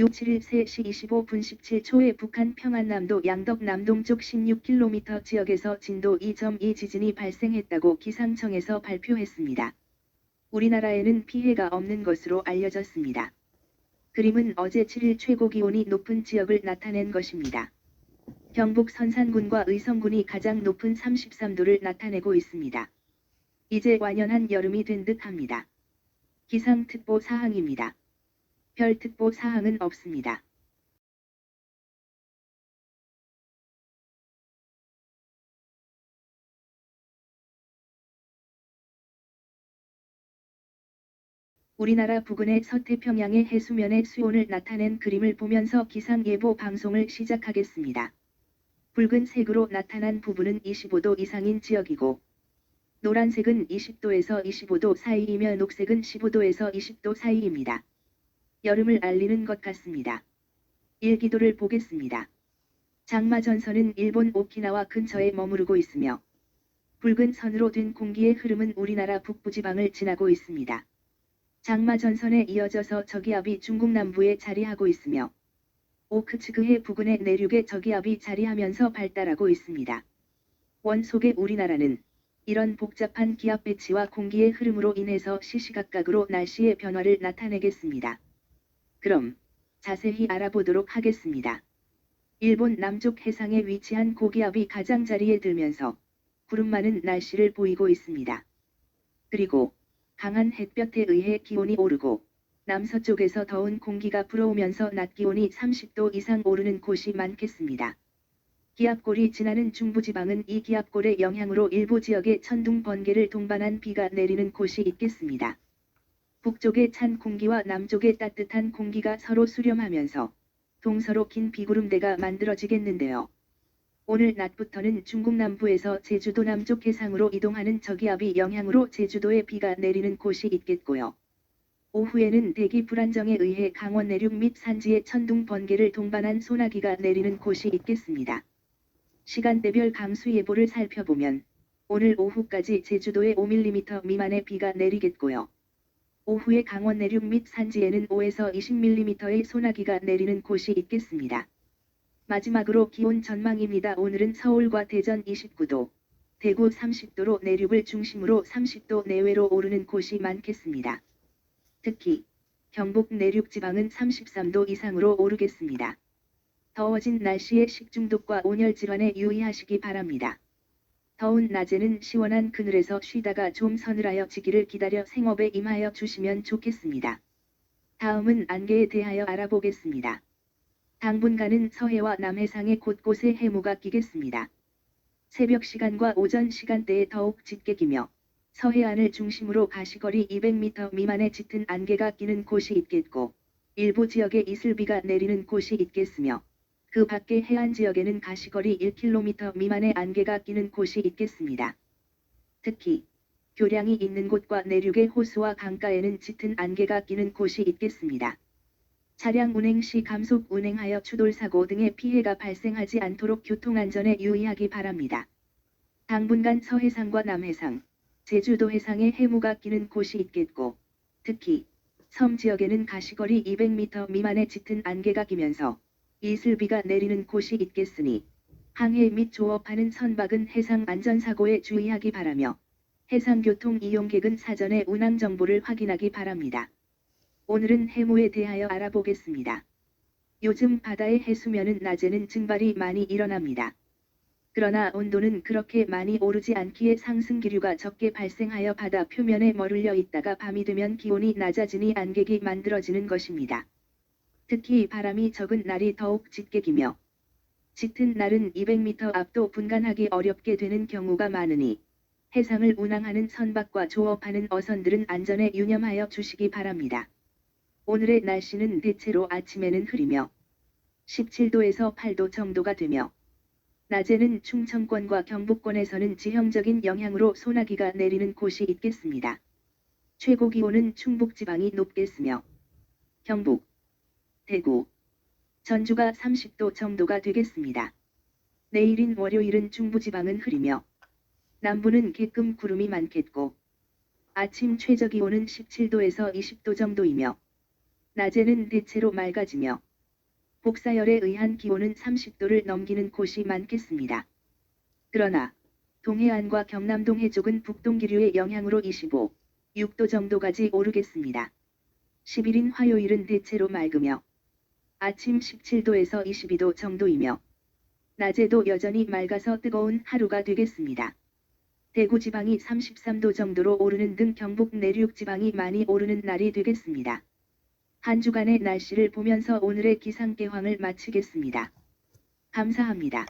7일 3시 25분 17초에 북한 평안남도 양덕 남동쪽 16km 지역에서 진도 2.2 지진이 발생했다고 기상청에서 발표했습니다. 우리나라에는 피해가 없는 것으로 알려졌습니다. 그림은 어제 7일 최고기온이 높은 지역을 나타낸 것입니다. 경북 선산군과 의성군이 가장 높은 33도를 나타내고 있습니다. 이제 완연한 여름이 된 듯합니다. 기상특보 사항입니다. 별특보 사항은 없습니다. 우리나라 부근의 서태평양의 해수면의 수온을 나타낸 그림을 보면서 기상예보 방송을 시작하겠습니다. 붉은색으로 나타난 부분은 25도 이상인 지역이고 노란색은 20도에서 25도 사이이며 녹색은 15도에서 20도 사이입니다. 여름을 알리는 것 같습니다. 일기도를 보겠습니다. 장마전선은 일본 오키나와 근처에 머무르고 있으며 붉은 선으로 된 공기의 흐름은 우리나라 북부지방을 지나고 있습니다. 장마전선에 이어져서 저기압이 중국 남부에 자리하고 있으며 오크츠그해 부근의 내륙에 저기압이 자리하면서 발달하고 있습니다. 원속의 우리나라는 이런 복잡한 기압 배치와 공기의 흐름으로 인해서 시시각각으로 날씨의 변화를 나타내겠습니다. 그럼 자세히 알아보도록 하겠습니다. 일본 남쪽 해상에 위치한 고기압이 가장자리에 들면서 구름 많은 날씨를 보이고 있습니다. 그리고 강한 햇볕에 의해 기온이 오르고 남서쪽에서 더운 공기가 불어오면서 낮 기온이 30도 이상 오르는 곳이 많겠습니다. 기압골이 지나는 중부지방은 이 기압골의 영향으로 일부 지역에 천둥 번개를 동반한 비가 내리는 곳이 있겠습니다. 북쪽의 찬 공기와 남쪽의 따뜻한 공기가 서로 수렴하면서 동서로 긴 비구름대가 만들어지겠는데요. 오늘 낮부터는 중국 남부에서 제주도 남쪽 해상으로 이동하는 저기압이 영향으로 제주도에 비가 내리는 곳이 있겠고요. 오후에는 대기 불안정에 의해 강원 내륙 및 산지에 천둥 번개를 동반한 소나기가 내리는 곳이 있겠습니다. 시간대별 강수 예보를 살펴보면 오늘 오후까지 제주도에 5mm 미만의 비가 내리겠고요. 오후에 강원 내륙 및 산지에는 5에서 20mm의 소나기가 내리는 곳이 있겠습니다. 마지막으로 기온 전망입니다. 오늘은 서울과 대전 29도, 대구 30도로 내륙을 중심으로 30도 내외로 오르는 곳이 많겠습니다. 특히 경북 내륙 지방은 33도 이상으로 오르겠습니다. 더워진 날씨에 식중독과 온열 질환에 유의하시기 바랍니다. 더운 낮에는 시원한 그늘에서 쉬다가 좀 서늘하여 지기를 기다려 생업에 임하여 주시면 좋겠습니다. 다음은 안개에 대하여 알아보겠습니다. 당분간은 서해와 남해상의 곳곳에 해무가 끼겠습니다. 새벽 시간과 오전 시간대에 더욱 짙게 끼며 서해안을 중심으로 가시거리 200m 미만의 짙은 안개가 끼는 곳이 있겠고 일부 지역에 이슬비가 내리는 곳이 있겠으며 그 밖의 해안 지역에는 가시거리 1km 미만의 안개가 끼는 곳이 있겠습니다. 특히 교량이 있는 곳과 내륙의 호수와 강가에는 짙은 안개가 끼는 곳이 있겠습니다. 차량 운행 시 감속 운행하여 추돌사고 등의 피해가 발생하지 않도록 교통안전에 유의하기 바랍니다. 당분간 서해상과 남해상, 제주도 해상에 해무가 끼는 곳이 있겠고 특히 섬 지역에는 가시거리 200m 미만의 짙은 안개가 끼면서 이슬비가 내리는 곳이 있겠으니 항해 및 조업하는 선박은 해상 안전사고에 주의하기 바라며 해상교통 이용객은 사전에 운항 정보를 확인하기 바랍니다. 오늘은 해무에 대하여 알아보겠습니다. 요즘 바다의 해수면은 낮에는 증발이 많이 일어납니다. 그러나 온도는 그렇게 많이 오르지 않기에 상승 기류가 적게 발생하여 바다 표면에 머물러 있다가 밤이 되면 기온이 낮아지니 안개가 만들어지는 것입니다. 특히 바람이 적은 날이 더욱 짙게 기며 짙은 날은 200m 앞도 분간하기 어렵게 되는 경우가 많으니 해상을 운항하는 선박과 조업하는 어선들은 안전에 유념하여 주시기 바랍니다. 오늘의 날씨는 대체로 아침에는 흐리며 17도에서 8도 정도가 되며 낮에는 충청권과 경북권에서는 지형적인 영향으로 소나기가 내리는 곳이 있겠습니다. 최고 기온은 충북지방이 높겠으며 경북, 대구, 전주가 30도 정도가 되겠습니다. 내일인 월요일은 중부지방은 흐리며 남부는 개끔 구름이 많겠고 아침 최저기온은 17도에서 20도 정도이며 낮에는 대체로 맑아지며 복사열에 의한 기온은 30도를 넘기는 곳이 많겠습니다. 그러나 동해안과 경남동 해쪽은 북동기류의 영향으로 25, 6도 정도까지 오르겠습니다. 11인 화요일은 대체로 맑으며 아침 17도에서 22도 정도이며 낮에도 여전히 맑아서 뜨거운 하루가 되겠습니다. 대구 지방이 33도 정도로 오르는 등 경북 내륙 지방이 많이 오르는 날이 되겠습니다. 한 주간의 날씨를 보면서 오늘의 기상개황을 마치겠습니다. 감사합니다.